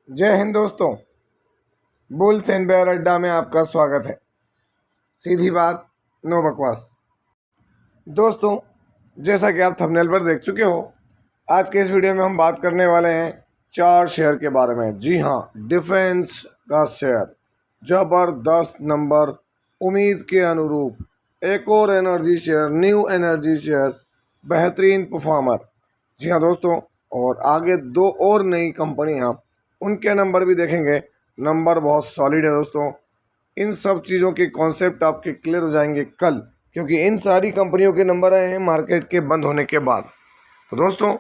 जय हिंद दोस्तों। Bulls and bear अड्डा में आपका स्वागत है। सीधी बात, नो बकवास। दोस्तों, जैसा कि आप थंबनेल पर देख चुके हो, आज के इस वीडियो में हम बात करने वाले हैं 4 शेयर के बारे में। जी हाँ, डिफेंस का शेयर जबरदस्त नंबर, उम्मीद के अनुरूप एक और energy share, new energy share, बेहतरीन परफॉर्मर। जी हाँ दोस्तों, और आगे 2 और नई कंपनियाँ, उनके नंबर भी देखेंगे। नंबर बहुत सॉलिड है दोस्तों। इन सब चीज़ों के कॉन्सेप्ट आपके क्लियर हो जाएंगे कल, क्योंकि इन सारी कंपनियों के नंबर आए हैं मार्केट के बंद होने के बाद। तो दोस्तों,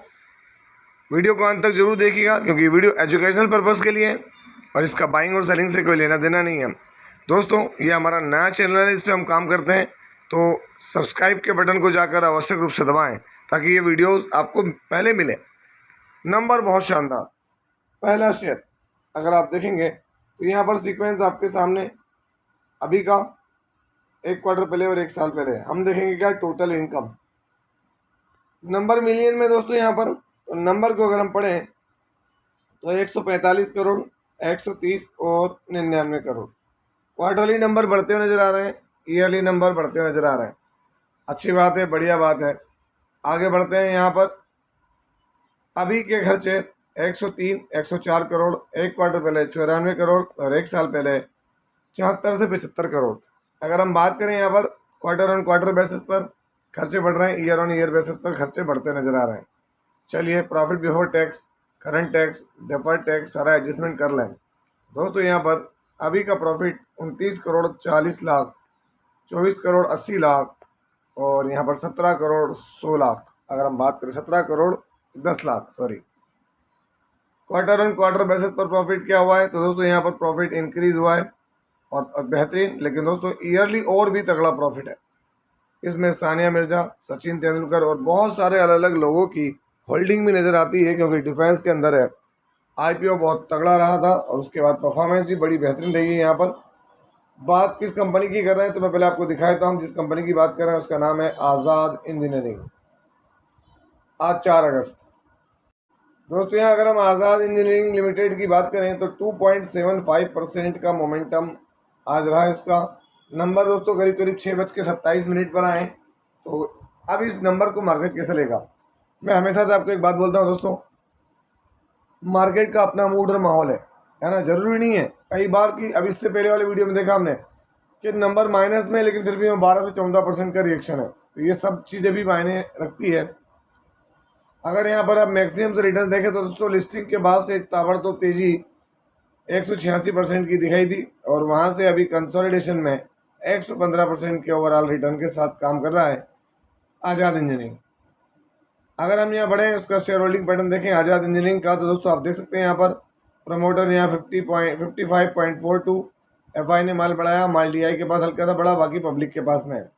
वीडियो को अंत तक जरूर देखिएगा, क्योंकि वीडियो एजुकेशनल पर्पज़ के लिए है और इसका बाइंग और सेलिंग से कोई लेना देना नहीं है। दोस्तों, ये हमारा नया चैनल है, इस पर हम काम करते हैं, तो सब्सक्राइब के बटन को जाकर आवश्यक रूप से दबाएं ताकि ये वीडियोस आपको पहले मिले। नंबर बहुत शानदार। पहला शेयर अगर आप देखेंगे तो यहाँ पर सीक्वेंस आपके सामने अभी का 1 क्वार्टर पहले और 1 साल पहले। हम देखेंगे क्या टोटल इनकम, नंबर मिलियन में दोस्तों। यहाँ पर नंबर को अगर हम पढ़ें तो 145 करोड़, 130 और 99 करोड़। क्वार्टरली नंबर बढ़ते हुए नजर आ रहे हैं, ईयरली नंबर बढ़ते हुए नजर आ रहे हैं। अच्छी बात है, बढ़िया बात है। आगे बढ़ते हैं। यहाँ पर अभी के खर्चे 103, 104 करोड़, 1 क्वार्टर पहले 94 करोड़ और 1 साल पहले 74 से 75 करोड़। अगर हम बात करें यहाँ पर क्वार्टर ऑन क्वार्टर बेसिस पर खर्चे बढ़ रहे हैं, ईयर ऑन ईयर बेसिस पर खर्चे बढ़ते नजर आ रहे हैं। चलिए, profit before tax, current tax, deferred tax सारा एडजस्टमेंट कर लें दोस्तों। यहाँ पर अभी का प्रॉफिट 29 करोड़ 40 लाख, 24 करोड़ 80 लाख और यहाँ पर 17 करोड़ 100 लाख। अगर हम बात करें 17 crore 10 lakh, sorry. Quarter on quarter basis पर प्रॉफिट क्या हुआ है, तो दोस्तों यहाँ पर प्रॉफिट इंक्रीज हुआ है और बेहतरीन। लेकिन दोस्तों, ईयरली और भी तगड़ा प्रॉफिट है। इसमें सानिया मिर्जा, सचिन तेंदुलकर और बहुत सारे अलग अलग लोगों की होल्डिंग भी नज़र आती है, क्योंकि डिफेंस के अंदर है। आईपीओ बहुत तगड़ा रहा था और उसके बाद परफॉर्मेंस भी बड़ी बेहतरीन रही है। यहाँ पर बात किस कंपनी की कर रहे हैं तो मैं पहले आपको दिखा देता हूँ। जिस कंपनी की बात कर रहे हैं उसका नाम है आज़ाद इंजीनियरिंग। आज 4 अगस्त दोस्तों, यहाँ अगर हम आज़ाद इंजीनियरिंग लिमिटेड की बात करें तो 2.75% का मोमेंटम आज रहा है इसका। नंबर दोस्तों करीब करीब 6:27 पर आए। तो अब इस नंबर को मार्केट कैसे लेगा? मैं हमेशा से आपको एक बात बोलता हूँ दोस्तों, मार्केट का अपना मूड और माहौल है ना। जरूरी नहीं है कई बार कि अब इससे पहले वाले वीडियो में देखा हमने कि नंबर माइनस में, लेकिन फिर भी 12 से 14% का रिएक्शन है। तो ये सब चीज़ें भी मायने रखती है। अगर यहाँ पर आप मैक्सिमम से रिटर्न देखें तो दोस्तों, लिस्टिंग के बाद से एक ताबड़तोड़ तेजी 186% की दिखाई दी और वहाँ से अभी कंसोलिडेशन में 115% के ओवरऑल रिटर्न के साथ काम कर रहा है आज़ाद इंजीनियरिंग। अगर हम यहाँ बढ़ें, उसका शेयर होल्डिंग पैटर्न देखें आज़ाद इंजीनियरिंग का, तो दोस्तों आप देख सकते हैं यहाँ पर प्रमोटर यहाँ 55.42, एफआई ने माल बढ़ाया, माल डीआई के पास हल्का सा बढ़ा, बाकी पब्लिक के पास में है।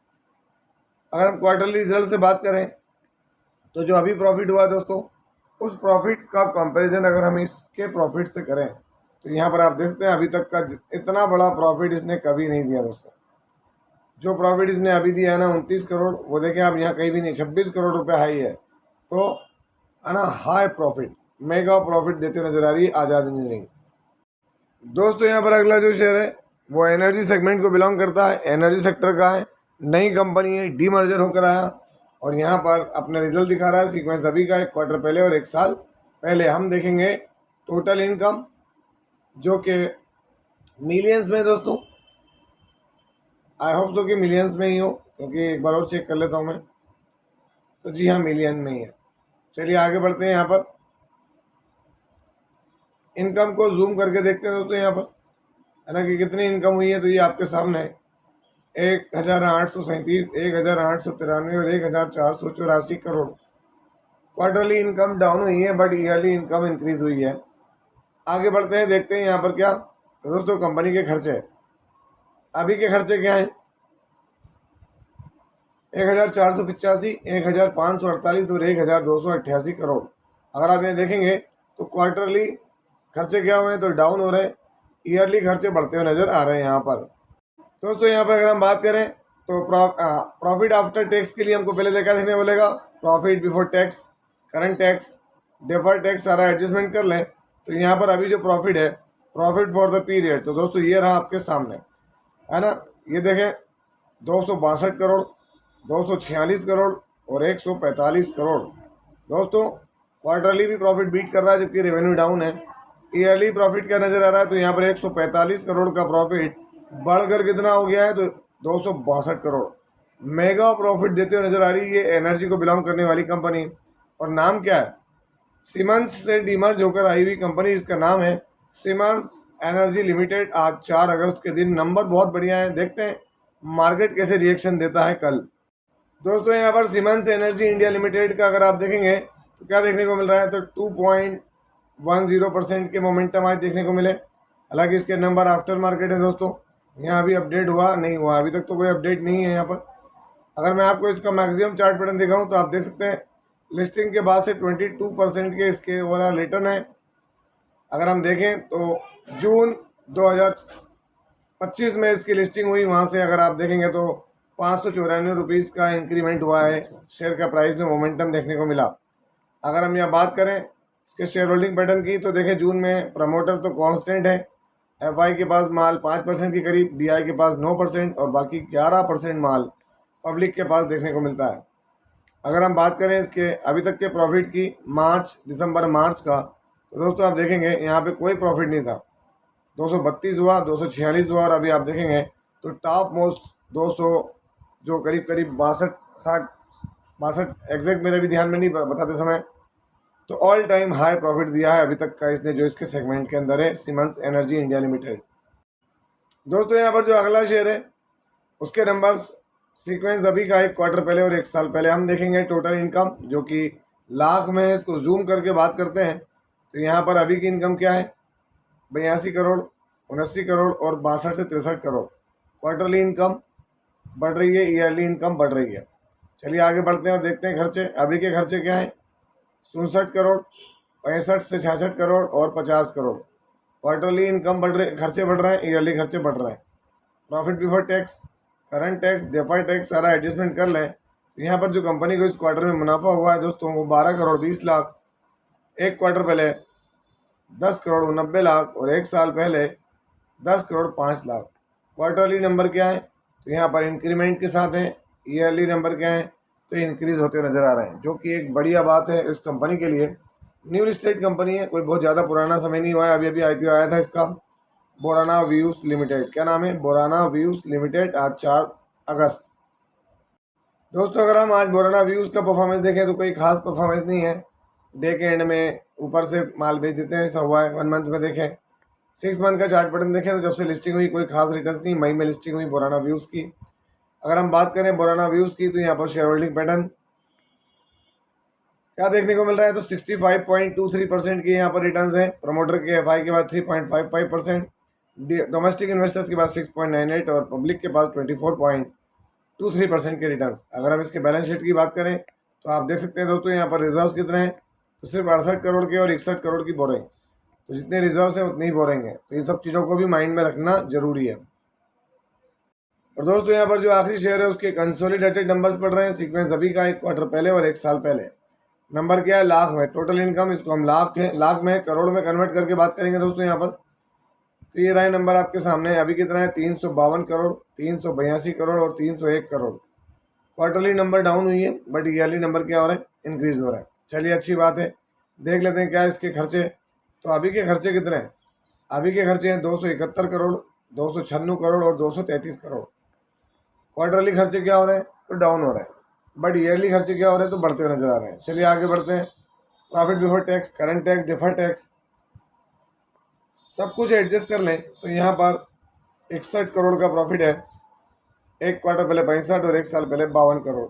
अगर हम क्वार्टरली रिजल्ट से बात करें तो जो अभी प्रॉफिट हुआ दोस्तों, उस प्रॉफिट का कंपैरिजन अगर हम इसके प्रॉफिट से करें तो यहाँ पर आप देखते हैं अभी तक का इतना बड़ा प्रॉफिट इसने कभी नहीं दिया दोस्तों। जो प्रॉफिट इसने अभी दिया है ना 29 करोड़, वो देखें आप यहाँ कहीं भी नहीं, 26 करोड़ रुपए हाई है। तो है ना, हाई प्रॉफिट, मेगा प्रॉफिट देते नजर आ रही है आज़ाद इंजीनियरिंग। दोस्तों, यहाँ पर अगला जो शेयर है वो एनर्जी सेगमेंट को बिलोंग करता है, एनर्जी सेक्टर का है। नई कंपनी है, डीमर्जर होकर आया और यहाँ पर अपने रिजल्ट दिखा रहा है। सीक्वेंस अभी का 1 क्वार्टर पहले और 1 साल पहले। हम देखेंगे टोटल इनकम जो कि मिलियंस में दोस्तों। आई होप सो कि मिलियंस में ही हो, क्योंकि एक बार और चेक कर लेता हूँ मैं। तो जी हाँ, मिलियन में ही है। चलिए आगे बढ़ते हैं। यहाँ पर इनकम को जूम करके देखते हैं दोस्तों, यहाँ पर है ना कि कितनी इनकम हुई है। तो ये आपके सामने है 1,837, 1,893 और 1,484 करोड़। क्वार्टरली इनकम डाउन हुई है, बट ईयरली इनकम इंक्रीज हुई है। आगे बढ़ते हैं, देखते हैं यहाँ पर क्या। तो दोस्तों, कंपनी के खर्चे अभी के खर्चे क्या हैं? 1,485, 1,548 और 1,288 करोड़। अगर आप ये देखेंगे तो क्वार्टरली खर्चे क्या हुए हैं तो डाउन हो रहे हैं, ईयरली खर्चे बढ़ते हुए नजर आ रहे हैं यहाँ पर। दोस्तों, यहाँ पर अगर हम बात करें तो प्रॉफिट आफ्टर टैक्स के लिए हमको पहले देखा देखने बोलेगा profit before tax, current tax, deferred tax सारा एडजस्टमेंट कर लें तो यहाँ पर अभी जो प्रॉफिट है, प्रॉफिट फॉर द पीरियड, तो दोस्तों ये रहा आपके सामने, है ना। ये देखें, 262 करोड़, 246 करोड़ और 145 करोड़। दोस्तों क्वार्टरली भी प्रॉफिट बीट कर रहा है जबकि रेवेन्यू डाउन है। ईयरली प्रॉफिट क्या नज़र आ रहा है, तो यहाँ पर 145 करोड़ का प्रॉफिट बढ़कर कितना हो गया है, तो 262 करोड़। मेगा प्रॉफिट देते हुए नजर आ रही है ये एनर्जी को बिलोंग करने वाली कंपनी। और नाम क्या है, सीमेंस से डीमर्ज होकर आई हुई कंपनी, इसका नाम है सीमेंस एनर्जी लिमिटेड। आज 4 अगस्त के दिन नंबर बहुत बढ़िया है, देखते हैं मार्केट कैसे रिएक्शन देता है कल। दोस्तों यहाँ पर सीमेंस एनर्जी इंडिया लिमिटेड का अगर आप देखेंगे तो क्या देखने को मिल रहा है, तो 2.10% के मोमेंटम आज देखने को मिले। हालांकि इसके नंबर आफ्टर मार्केट है दोस्तों, यहाँ अभी अपडेट हुआ नहीं हुआ, अभी तक तो कोई अपडेट नहीं है यहाँ पर। अगर मैं आपको इसका मैक्सिमम चार्ट पैटर्न दिखाऊं तो आप देख सकते हैं लिस्टिंग के बाद से 22% के इसके ओवरऑल रिटर्न है। अगर हम देखें तो जून 2025 में इसकी लिस्टिंग हुई, वहाँ से अगर आप देखेंगे तो 594 रुपीज़ का इंक्रीमेंट हुआ है, शेयर का प्राइस में मोमेंटम देखने को मिला। अगर हम यहाँ बात करें इसके शेयर होल्डिंग पैटर्न की, तो देखें जून में प्रमोटर तो कांस्टेंट है, एफआई के पास माल 5% के करीब, डीआई के पास 9% और बाकी 11% माल पब्लिक के पास देखने को मिलता है। अगर हम बात करें इसके अभी तक के प्रॉफिट की, दिसंबर मार्च का, तो दोस्तों आप देखेंगे यहाँ पे कोई प्रॉफिट नहीं था। 232 हुआ, 246 हुआ और अभी आप देखेंगे तो टॉप मोस्ट 200 जो करीब करीब 62 एग्जैक्ट मेरे भी ध्यान में नहीं बताते समय, तो ऑल टाइम हाई प्रॉफिट दिया है अभी तक का इसने, जो इसके सेगमेंट के अंदर है, सीमेंस एनर्जी इंडिया लिमिटेड। दोस्तों यहाँ पर जो अगला शेयर है उसके नंबर्स सीक्वेंस अभी का 1 क्वार्टर पहले और 1 साल पहले हम देखेंगे। टोटल इनकम जो कि लाख में है, इसको जूम करके बात करते हैं तो यहाँ पर अभी की इनकम क्या है, 82 करोड़, 79 करोड़ और 62 से 63 करोड़। क्वार्टरली इनकम बढ़ रही है, ईयरली इनकम बढ़ रही है। चलिए आगे बढ़ते हैं और देखते हैं खर्चे। अभी के खर्चे क्या हैं, 67 करोड़, 65 से 66 करोड़ और 50 करोड़। क्वार्टरली इनकम बढ़ रहे, खर्चे बढ़ रहे हैं, ईयरली खर्चे बढ़ रहे हैं। Profit before tax, current tax, deferred tax सारा एडजस्टमेंट कर लें तो यहाँ पर जो कंपनी को इस क्वार्टर में मुनाफा हुआ है दोस्तों, वो 12 करोड़ 20 लाख। 1 क्वार्टर पहले 10 करोड़ 90 लाख और 1 साल पहले 10 करोड़ 5 लाख। क्वार्टरली नंबर क्या है, तो यहाँ पर इंक्रीमेंट के साथ हैं। ईयरली नंबर क्या है, तो इंक्रीज़ होते नज़र आ रहे हैं, जो कि एक बढ़िया बात है इस कंपनी के लिए। न्यू लिस्टेड कंपनी है, कोई बहुत ज़्यादा पुराना समय नहीं हुआ है, अभी अभी आईपीओ आया था इसका। बोराना व्यूज लिमिटेड, क्या नाम है, बोराना व्यूज लिमिटेड, आज 4 अगस्त। दोस्तों अगर हम आज बोराना व्यूज का परफॉर्मेंस देखें तो कोई खास परफॉर्मेंस नहीं है, डे के एंड में ऊपर से माल बेच देते हैं, ऐसा हुआ है। 1 मंथ में देखें, 6 मंथ का चार्ट पैटर्न देखें तो जब से लिस्टिंग हुई कोई खास रिटर्न नहीं, मई में लिस्टिंग हुई बोराना व्यूज की। अगर हम बात करें बोराना व्यूज की तो यहाँ पर शेयर होल्डिंग पैटर्न क्या देखने को मिल रहा है, तो 65.23% के यहाँ पर रिटर्न्स हैं। प्रमोटर के एफआई के बाद 3.55%, डोमेस्टिक इन्वेस्टर्स के पास 6.98 और पब्लिक के पास 24.23% के रिटर्न्स। अगर हम इसके बैलेंस शीट की बात करें तो आप देख सकते हैं दोस्तों यहाँ पर रिजर्व्स कितने हैं, तो सिर्फ 68 करोड़ के और 61 करोड़ की बोरिंग। तो जितने रिजर्व्स हैं उतनी ही बोरिंग है, तो इन सब चीज़ों को भी माइंड में रखना जरूरी है। और दोस्तों यहाँ पर जो आखिरी शेयर है उसके कंसोलिडेटेड नंबर्स पढ़ रहे हैं, सीक्वेंस अभी का 1 क्वार्टर पहले और 1 साल पहले। नंबर क्या है, लाख में। टोटल इनकम इसको हम लाख में करोड़ में कन्वर्ट करके बात करेंगे दोस्तों यहाँ पर, तो ये रहे नंबर आपके सामने। अभी कितना है, 352 करोड़, 382 करोड़ और 301 करोड़। क्वार्टरली नंबर डाउन हुई है, बट ईयरली नंबर क्या हो रहा है, इंक्रीज हो रहा है। चलिए अच्छी बात है, देख लेते हैं क्या इसके खर्चे। तो अभी के खर्चे कितने हैं, अभी के खर्चे हैं 271 करोड़, 296 करोड़ और 233 करोड़। क्वार्टरली खर्चे क्या हो रहे हैं, तो डाउन हो रहे हैं, बट ईयरली खर्चे क्या हो रहे हैं, तो बढ़ते हुए नजर आ रहे हैं। चलिए आगे बढ़ते हैं। Profit before tax, current tax, deferred tax सब कुछ एडजस्ट कर लें तो यहाँ पर 61 करोड़ का प्रॉफिट है। 1 क्वार्टर पहले 65 और 1 साल पहले 52 करोड़।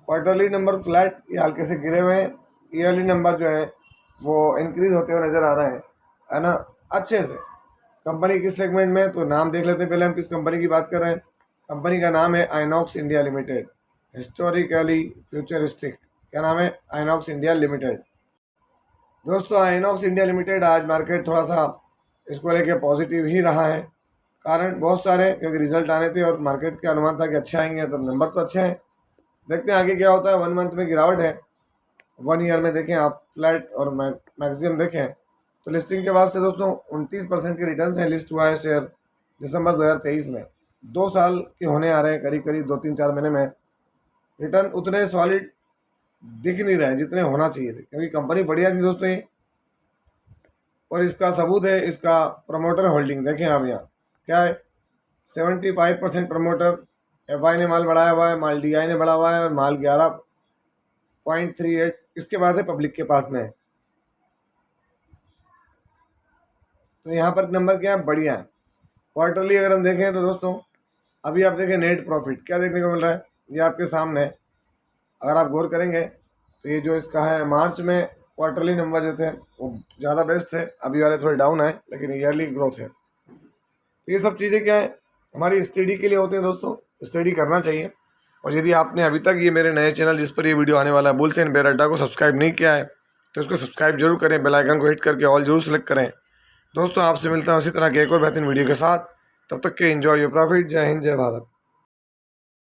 क्वार्टरली नंबर फ्लैट या हल्के से गिरे हुए हैं, ईयरली नंबर जो है वो इंक्रीज होते हुए नज़र आ रहे हैं, है ना, अच्छे से। कंपनी किस सेगमेंट में, तो नाम देख लेते हैं पहले हम किस कंपनी की बात कर रहे हैं। कंपनी का नाम है INOX India limited, historically futuristic. क्या नाम है, आइनॉक्स इंडिया लिमिटेड। दोस्तों आइनॉक्स इंडिया लिमिटेड आज मार्केट थोड़ा सा इसको लेके पॉजिटिव ही रहा है, कारण बहुत सारे, क्योंकि रिजल्ट आने थे और मार्केट का अनुमान था कि अच्छे आएंगे, तो नंबर तो अच्छे हैं। देखते हैं आगे क्या होता है। 1 मंथ में गिरावट है, 1 ईयर में देखें आप फ्लैट और मैक्सिमम देखें तो लिस्टिंग के बाद से दोस्तों 29% के रिटर्न हैं। लिस्ट हुआ है शेयर दिसंबर 2023 में। 2 साल के होने आ रहे हैं, करीब करीब 2-3-4 महीने में रिटर्न उतने सॉलिड दिख नहीं रहे जितने होना चाहिए थे, क्योंकि कंपनी बढ़िया थी दोस्तों ये। और इसका सबूत है इसका प्रमोटर होल्डिंग। देखें आप यहाँ क्या है, 75% प्रमोटर FI ने माल बढ़ाया हुआ है, माल DI ने बढ़ा हुआ है, और माल 11.38 इसके बाद है पब्लिक के पास में है। तो यहाँ पर नंबर क्या है, बढ़िया है। क्वार्टरली अगर हम देखें तो दोस्तों अभी आप देखें नेट प्रॉफिट क्या देखने को मिल रहा है, ये आपके सामने है। अगर आप गौर करेंगे तो ये जो इसका है मार्च में क्वार्टरली नंबर जो थे वो ज़्यादा बेस्ट थे, अभी वाले थोड़े डाउन है, लेकिन ईयरली ग्रोथ है। तो ये सब चीज़ें क्या है, हमारी स्टडी के लिए होते हैं दोस्तों, स्टडी करना चाहिए। और यदि आपने अभी तक ये मेरे नए चैनल जिस पर ये वीडियो आने वाला है बुल्स एंड बेयर अड्डा को सब्सक्राइब नहीं किया है तो इसको सब्सक्राइब जरूर करें, बेल आइकन को हिट करके ऑल जरूर सेलेक्ट करें। दोस्तों आपसे मिलता हूँ इसी तरह के एक और बेहतरीन वीडियो के साथ, तब तक के एंजॉय योर प्रॉफिट। जय हिंद, जय भारत।